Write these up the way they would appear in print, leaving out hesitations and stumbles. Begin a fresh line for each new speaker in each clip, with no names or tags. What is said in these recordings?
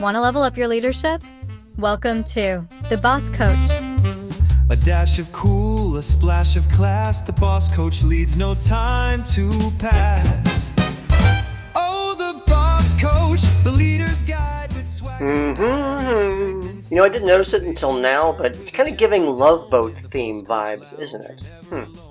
Want to level up your leadership? Welcome to The Boss Coach.
A dash of cool, a splash of class. The boss coach leads, no time to pass. Oh, the boss coach, the leader's guide with swag.
You know, I didn't notice it until now, but it's kind of giving Love Boat theme vibes, isn't it?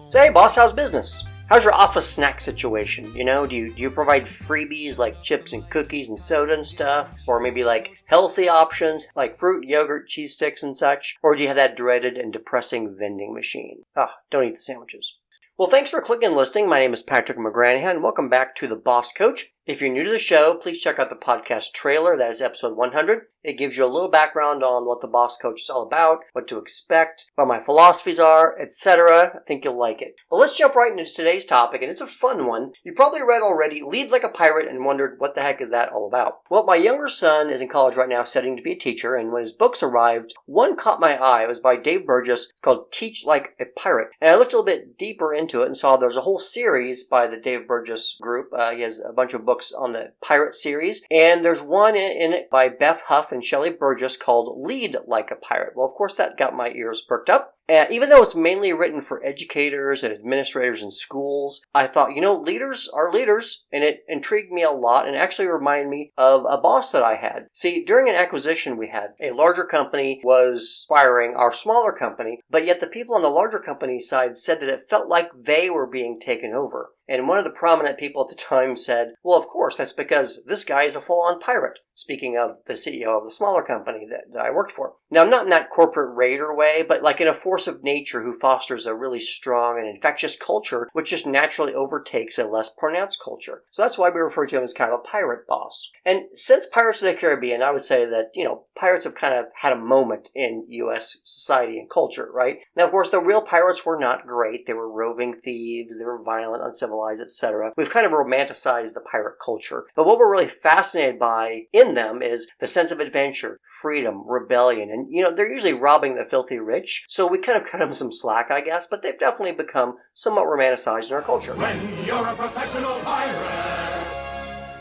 So, hey, boss, how's business? How's your office snack situation? You know, do you provide freebies like chips and cookies and soda and stuff? Or maybe like healthy options like fruit, yogurt, cheese sticks and such? Or do you have that dreaded and depressing vending machine? Don't eat the sandwiches. Well, thanks for clicking and listening. My name is Patrick McGranahan, and welcome back to The Boss Coach. If you're new to the show, please check out the podcast trailer. That is episode 100. It gives you a little background on what The Boss Coach is all about, what to expect, what my philosophies are, etc. I think you'll like it. But let's jump right into today's topic, and it's a fun one. You probably read already, Lead Like a Pirate, and wondered what the heck is that all about. Well, my younger son is in college right now studying to be a teacher, and when his books arrived, one caught my eye. It was by Dave Burgess called Teach Like a Pirate. And I looked a little bit deeper into it and saw there's a whole series by the Dave Burgess group. He has a bunch of books on the pirate series, and there's one in it by Beth, Houf, and Shelley Burgess called Lead Like a Pirate. Well, of course, that got my ears perked up. Even though it's mainly written for educators and administrators in schools, I thought, leaders are leaders, and it intrigued me a lot and actually reminded me of a boss that I had. See, during an acquisition we had, a larger company was firing our smaller company, but yet the people on the larger company side said that it felt like they were being taken over. And one of the prominent people at the time said, well, of course, that's because this guy is a full-on pirate. Speaking of the CEO of the smaller company that I worked for. Now, not in that corporate raider way, but like in a force of nature who fosters a really strong and infectious culture, which just naturally overtakes a less pronounced culture. So that's why we refer to him as kind of a pirate boss. And since Pirates of the Caribbean, I would say that, pirates have kind of had a moment in U.S. society and culture, right? Now, of course, the real pirates were not great. They were roving thieves, they were violent, uncivilized, etc. We've kind of romanticized the pirate culture. But what we're really fascinated by in them is the sense of adventure, freedom, rebellion, and they're usually robbing the filthy rich, so we kind of cut them some slack, I guess, but they've definitely become somewhat romanticized in our culture.
When you're a professional pirate,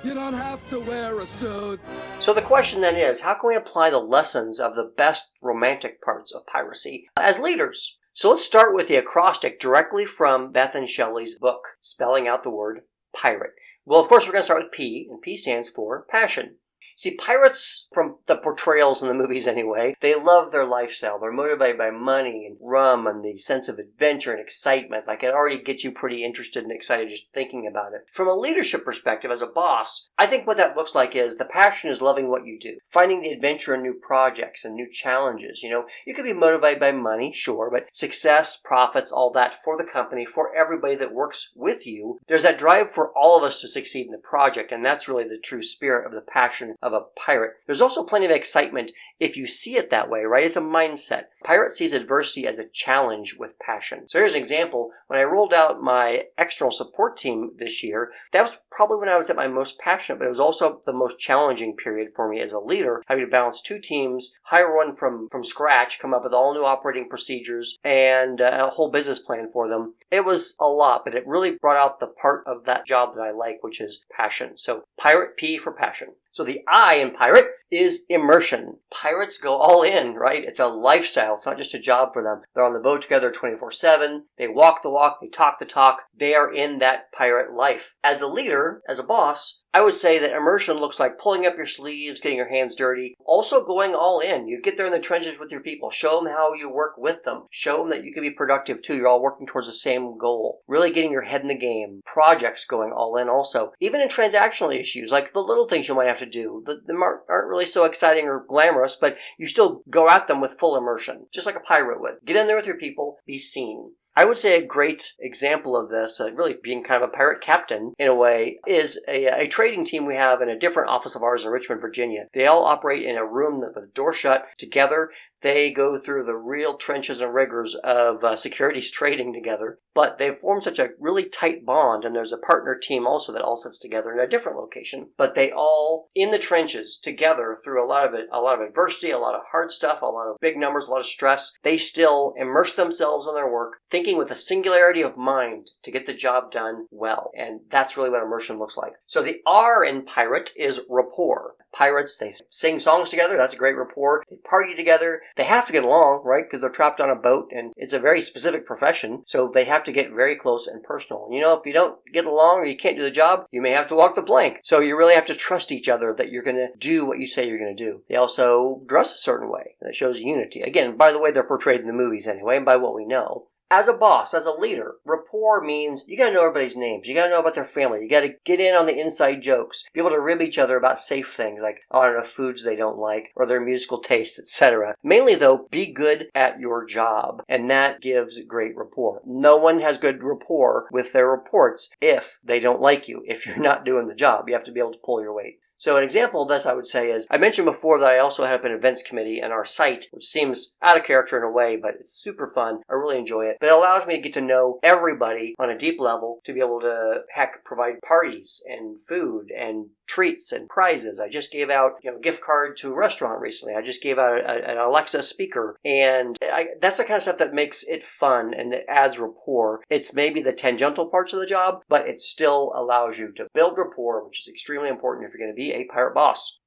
you don't have to wear a suit.
So the question then is, how can we apply the lessons of the best romantic parts of piracy as leaders? So let's start with the acrostic directly from Beth and Shelley's book, spelling out the word pirate. Well, of course, we're going to start with P, and P stands for passion. See, pirates, from the portrayals in the movies anyway, they love their lifestyle. They're motivated by money and rum and the sense of adventure and excitement. Like, it already gets you pretty interested and excited just thinking about it. From a leadership perspective, as a boss, I think what that looks like is the passion is loving what you do. Finding the adventure in new projects and new challenges. You could be motivated by money, sure, but success, profits, all that for the company, for everybody that works with you. There's that drive for all of us to succeed in the project, and that's really the true spirit of the passion of a pirate. There's also plenty of excitement if you see it that way, right? It's a mindset. Pirate sees adversity as a challenge with passion. So here's an example. When I rolled out my external support team this year, that was probably when I was at my most passionate, but it was also the most challenging period for me as a leader, having to balance two teams, hire one from scratch, come up with all new operating procedures, and a whole business plan for them. It was a lot, but it really brought out the part of that job that I like, which is passion. So pirate, P for passion. So the I in pirate is immersion. Pirates go all in, right? It's a lifestyle. It's not just a job for them. They're on the boat together 24/7. They walk the walk. They talk the talk. They are in that pirate life. As a leader, as a boss, I would say that immersion looks like pulling up your sleeves, getting your hands dirty, also going all in. You get there in the trenches with your people. Show them how you work with them. Show them that you can be productive too. You're all working towards the same goal. Really getting your head in the game. Projects going all in also. Even in transactional issues, like the little things you might have to do. Them aren't really so exciting or glamorous, but you still go at them with full immersion, just like a pirate would. Get in there with your people, be seen. I would say a great example of this, really being kind of a pirate captain in a way, is a trading team we have in a different office of ours in Richmond, Virginia. They all operate in a room with the door shut together. They go through the real trenches and rigors of securities trading together, but they've formed such a really tight bond, and there's a partner team also that all sits together in a different location, but they all in the trenches together through a lot of adversity, a lot of hard stuff, a lot of big numbers, a lot of stress. They still immerse themselves in their work, think thinking with a singularity of mind to get the job done well. And that's really what immersion looks like. So the R in pirate is rapport. Pirates, they sing songs together. That's a great rapport. They party together. They have to get along, right? Because they're trapped on a boat and it's a very specific profession. So they have to get very close and personal. You know, if you don't get along or you can't do the job, you may have to walk the plank. So you really have to trust each other that you're going to do what you say you're going to do. They also dress a certain way. That shows unity. Again, by the way they're portrayed in the movies anyway, and by what we know. As a boss, as a leader, rapport means you gotta know everybody's names. You gotta know about their family. You gotta get in on the inside jokes. Be able to rib each other about safe things like, oh, I don't know, foods they don't like, or their musical tastes, etc. Mainly, though, be good at your job, and that gives great rapport. No one has good rapport with their reports if they don't like you, if you're not doing the job. You have to be able to pull your weight. So an example of this I would say is, I mentioned before that I also head up an events committee in our site, which seems out of character in a way, but it's super fun. I really enjoy it. But it allows me to get to know everybody on a deep level, to be able to, provide parties and food and treats and prizes. I just gave out, a gift card to a restaurant recently. I just gave out an Alexa speaker. And that's the kind of stuff that makes it fun and it adds rapport. It's maybe the tangential parts of the job, but it still allows you to build rapport, which is extremely important if you're going to be a pirate boss.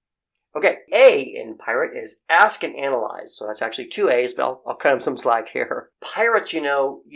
Okay, A in pirate is ask and analyze. So that's actually 2 A's, but I'll cut them some slack here. Pirates, you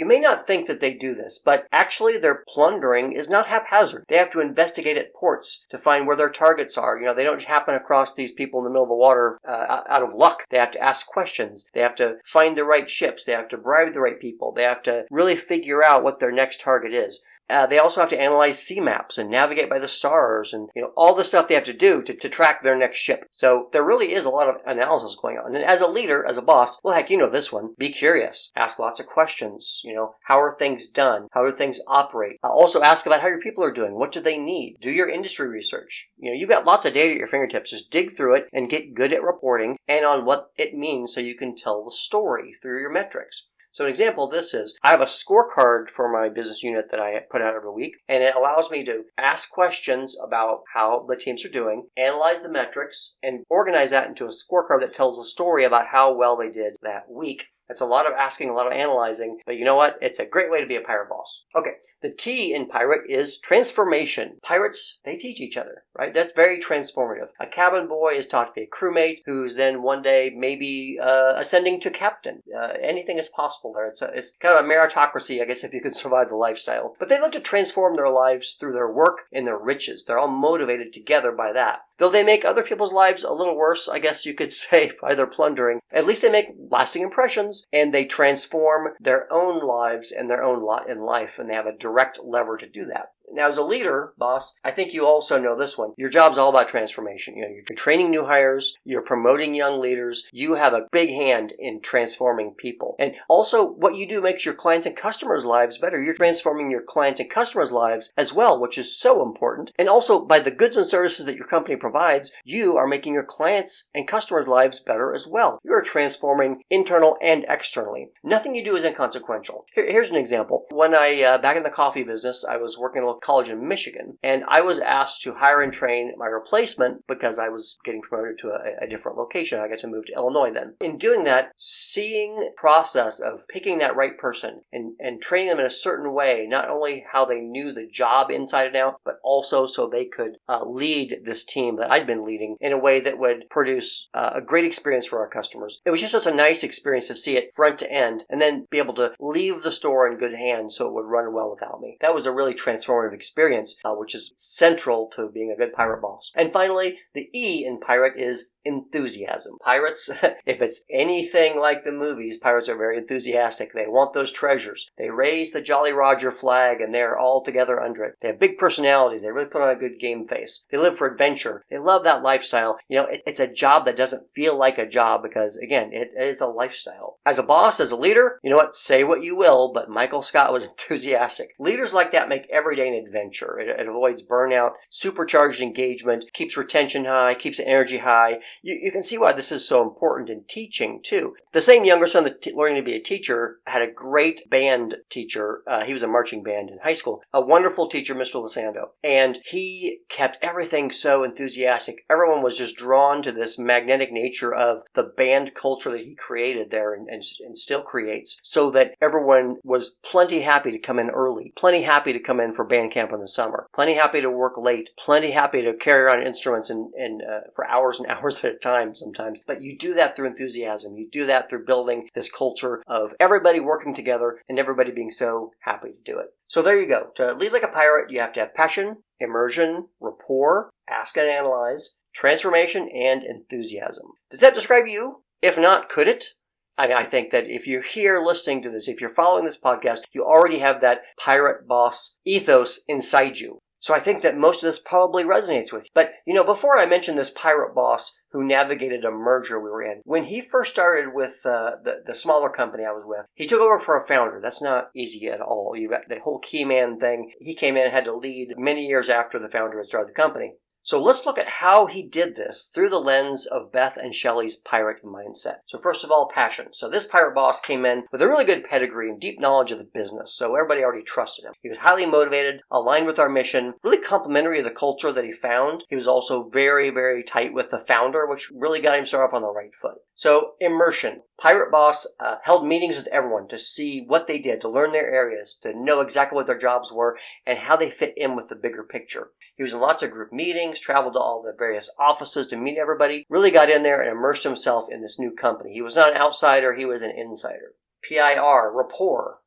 may not think that they do this, but actually their plundering is not haphazard. They have to investigate at ports to find where their targets are. They don't just happen across these people in the middle of the water out of luck. They have to ask questions. They have to find the right ships. They have to bribe the right people. They have to really figure out what their next target is. They also have to analyze sea maps and navigate by the stars and all the stuff they have to do to track their next ship. So there really is a lot of analysis going on. And as a leader, as a boss, well, heck, this one. Be curious. Ask lots of questions. How are things done? How do things operate? Also ask about how your people are doing. What do they need? Do your industry research. You've got lots of data at your fingertips. Just dig through it and get good at reporting and on what it means so you can tell the story through your metrics. So an example of this is, I have a scorecard for my business unit that I put out every week, and it allows me to ask questions about how the teams are doing, analyze the metrics, and organize that into a scorecard that tells a story about how well they did that week. It's a lot of asking, a lot of analyzing, but you know what? It's a great way to be a pirate boss. Okay, the T in pirate is transformation. Pirates, they teach each other, right? That's very transformative. A cabin boy is taught to be a crewmate who's then one day maybe ascending to captain. Anything is possible there. It's kind of a meritocracy, I guess, if you can survive the lifestyle. But they look to transform their lives through their work and their riches. They're all motivated together by that. Though they make other people's lives a little worse, I guess you could say, by their plundering, at least they make lasting impressions and they transform their own lives and their own lot in life, and they have a direct lever to do that. Now, as a leader, boss, I think you also know this one. Your job's all about transformation. You're training new hires. You're promoting young leaders. You have a big hand in transforming people. And also, what you do makes your clients' and customers' lives better. You're transforming your clients' and customers' lives as well, which is so important. And also, by the goods and services that your company provides, you are making your clients' and customers' lives better as well. You are transforming internal and externally. Nothing you do is inconsequential. Here's an example. When back in the coffee business, I was working a college in Michigan, and I was asked to hire and train my replacement because I was getting promoted to a different location. I got to move to Illinois then. In doing that, seeing the process of picking that right person and training them in a certain way, not only how they knew the job inside and out, but also so they could lead this team that I'd been leading in a way that would produce a great experience for our customers. It was just such a nice experience to see it front to end and then be able to leave the store in good hands so it would run well without me. That was a really transformative experience, which is central to being a good pirate boss. And finally, the E in pirate is enthusiasm. Pirates, if it's anything like the movies, pirates are very enthusiastic. They want those treasures. They raise the Jolly Roger flag and they're all together under it. They have big personalities. They really put on a good game face. They live for adventure. They love that lifestyle. It's a job that doesn't feel like a job because, again, it is a lifestyle. As a boss, as a leader, say what you will, but Michael Scott was enthusiastic. Leaders like that make every day an adventure. It avoids burnout, supercharged engagement, keeps retention high, keeps energy high. You can see why this is so important in teaching, too. The same younger son that's learning to be a teacher had a great band teacher. He was a marching band in high school. A wonderful teacher, Mr. Losando. And he kept everything so enthusiastic. Everyone was just drawn to this magnetic nature of the band culture that he created there and still creates, so that everyone was plenty happy to come in early, plenty happy to come in for band camp in the summer, plenty happy to work late, plenty happy to carry around instruments and for hours and hours at a time sometimes. But you do that through enthusiasm. You do that through building this culture of everybody working together and everybody being so happy to do it. So there you go. To lead like a pirate, you have to have passion, immersion, rapport, ask and analyze, transformation, and enthusiasm. Does that describe you? If not, could it? I think that if you're here listening to this, if you're following this podcast, you already have that pirate boss ethos inside you. So I think that most of this probably resonates with you. But, before I mentioned this pirate boss who navigated a merger we were in, when he first started with the smaller company I was with, he took over for a founder. That's not easy at all. You got the whole key man thing. He came in and had to lead many years after the founder had started the company. So let's look at how he did this through the lens of Beth and Shelley's pirate mindset. So first of all, passion. So this pirate boss came in with a really good pedigree and deep knowledge of the business, so everybody already trusted him. He was highly motivated, aligned with our mission, really complimentary of the culture that he found. He was also very, very tight with the founder, which really got him started off on the right foot. So immersion. Pirate boss held meetings with everyone to see what they did, to learn their areas, to know exactly what their jobs were, and how they fit in with the bigger picture. He was in lots of group meetings, traveled to all the various offices to meet everybody, really got in there and immersed himself in this new company. He was not an outsider, he was an insider. PIR, rapport.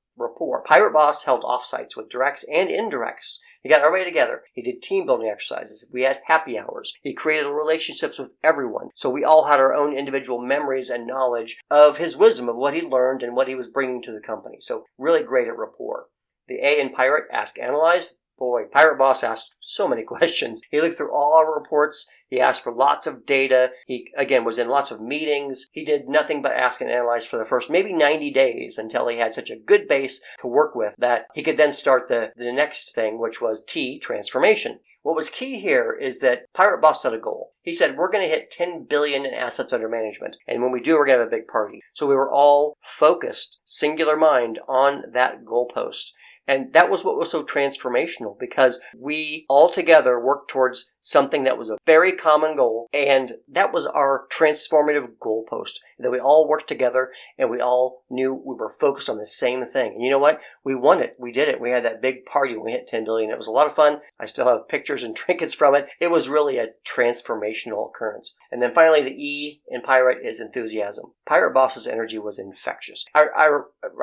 Pirate boss held offsites with directs and indirects. He got everybody together. He did team building exercises. We had happy hours. He created relationships with everyone. So we all had our own individual memories and knowledge of his wisdom, of what he learned and what he was bringing to the company. So really great at rapport. The A in pirate, ask, analyze. Boy, Pirate Boss asked so many questions. He looked through all our reports. He asked for lots of data. He, again, was in lots of meetings. He did nothing but ask and analyze for the first maybe 90 days until he had such a good base to work with that he could then start the next thing, which was T, transformation. What was key here is that Pirate Boss set a goal. He said, we're going to hit 10 billion in assets under management. And when we do, we're going to have a big party. So we were all focused, singular mind on that goalpost. And that was what was so transformational, because we all together worked towards something that was a very common goal, and that was our transformative goalpost, that we all worked together and we all knew we were focused on the same thing. And you know what? We won it. We did it. We had that big party when we hit 10 billion. It was a lot of fun. I still have pictures and trinkets from it. It was really a transformational occurrence. And then finally, the E in Pirate is enthusiasm. Pirate Boss's energy was infectious. I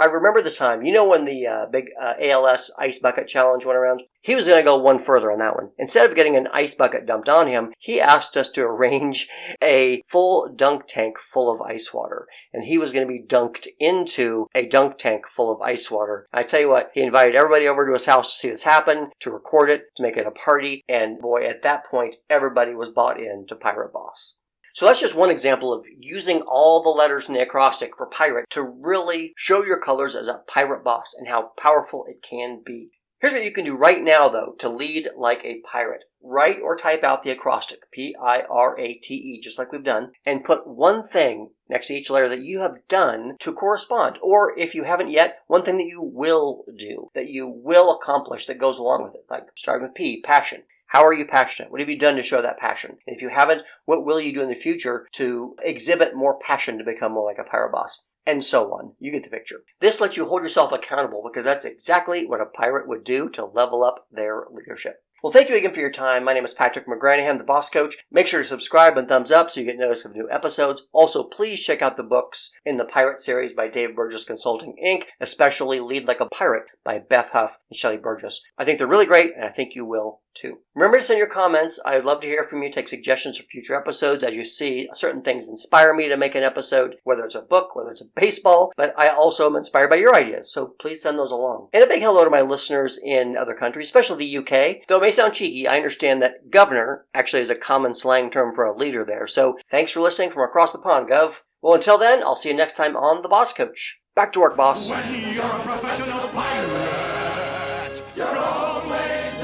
remember the time, when the big ALS Ice Bucket Challenge went around? He was going to go one further on that one. Instead of getting an ice bucket dumped on him, he asked us to arrange a full dunk tank full of ice water. And he was going to be dunked into a dunk tank full of ice water. I tell you what, he invited everybody over to his house to see this happen, to record it, to make it a party. And boy, at that point, everybody was bought in to Pirate Boss. So that's just one example of using all the letters in the acrostic for pirate to really show your colors as a pirate boss and how powerful it can be. Here's what you can do right now, though, to lead like a pirate. Write or type out the acrostic, P-I-R-A-T-E, just like we've done, and put one thing next to each letter that you have done to correspond. Or if you haven't yet, one thing that you will do, that you will accomplish that goes along with it. Like starting with P, passion. How are you passionate? What have you done to show that passion? And if you haven't, what will you do in the future to exhibit more passion to become more like a pirate boss? And so on. You get the picture. This lets you hold yourself accountable, because that's exactly what a pirate would do to level up their leadership. Well, thank you again for your time. My name is Patrick McGranahan, the Boss Coach. Make sure to subscribe and thumbs up so you get notice of new episodes. Also, please check out the books in the Pirate series by Dave Burgess Consulting, Inc., especially Lead Like a Pirate by Beth Houf and Shelley Burgess. I think they're really great, and I think you will too. Remember to send your comments. I'd love to hear from you. Take suggestions for future episodes. As you see, certain things inspire me to make an episode, whether it's a book, whether it's a baseball, but I also am inspired by your ideas, so please send those along. And a big hello to my listeners in other countries, especially the UK. Though it may sound cheeky, I understand that governor actually is a common slang term for a leader there. So thanks for listening from across the pond, Gov. Well, until then, I'll see you next time on The Boss Coach. Back to work, boss.
When you're a professional pirate, you're always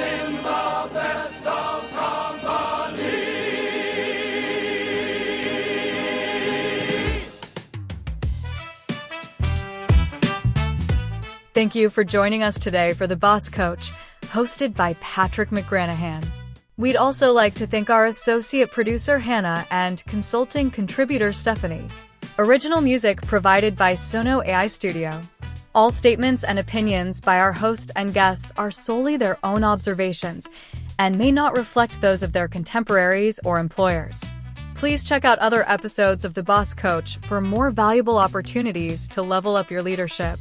Thank you for joining us today for The Boss Coach, hosted by Patrick McGranahan. We'd also like to thank our associate producer Hannah and consulting contributor Stephanie. Original music provided by Sono AI Studio. All statements and opinions by our host and guests are solely their own observations and may not reflect those of their contemporaries or employers. Please check out other episodes of The Boss Coach for more valuable opportunities to level up your leadership.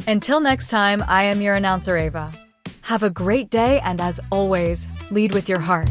Until next time, I am your announcer Ava. Have a great day, and as always, lead with your heart.